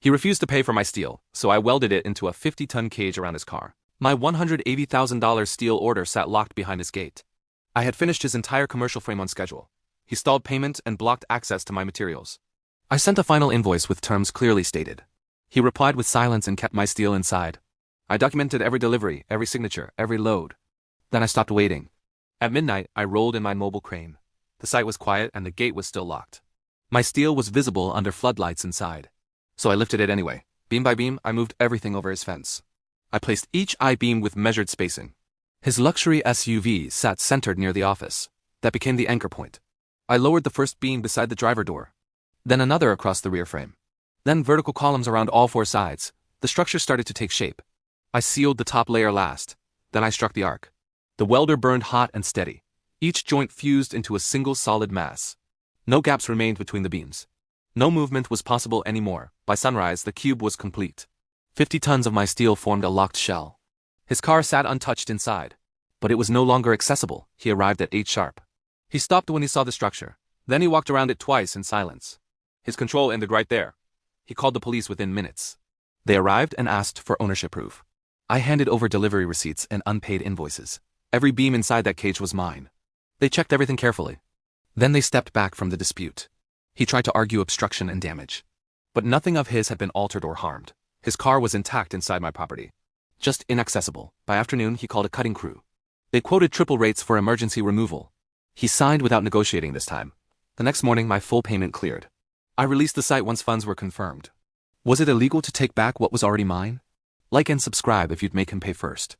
He refused to pay for my steel, so I welded it into a 50-ton cage around his car. My $180,000 steel order sat locked behind his gate. I had finished his entire commercial frame on schedule. He stalled payment and blocked access to my materials. I sent a final invoice with terms clearly stated. He replied with silence and kept my steel inside. I documented every delivery, every signature, every load. Then I stopped waiting. At midnight, I rolled in my mobile crane. The site was quiet and the gate was still locked. My steel was visible under floodlights inside. So I lifted it anyway. Beam by beam, I moved everything over his fence. I placed each I-beam with measured spacing. His luxury SUV sat centered near the office. That became the anchor point. I lowered the first beam beside the driver door. Then another across the rear frame. Then vertical columns around all four sides. The structure started to take shape. I sealed the top layer last. Then I struck the arc. The welder burned hot and steady. Each joint fused into a single solid mass. No gaps remained between the beams. No movement was possible anymore. By sunrise, the cube was complete. 50 tons of my steel formed a locked shell. His car sat untouched inside. But it was no longer accessible. He arrived at 8 sharp. He stopped when he saw the structure. Then he walked around it twice in silence. His control ended right there. He called the police within minutes. They arrived and asked for ownership proof. I handed over delivery receipts and unpaid invoices. Every beam inside that cage was mine. They checked everything carefully. Then they stepped back from the dispute. He tried to argue obstruction and damage. But nothing of his had been altered or harmed. His car was intact inside my property. Just inaccessible. By afternoon, he called a cutting crew. They quoted triple rates for emergency removal. He signed without negotiating this time. The next morning, my full payment cleared. I released the site once funds were confirmed. Was it illegal to take back what was already mine? Like and subscribe if you'd make him pay first.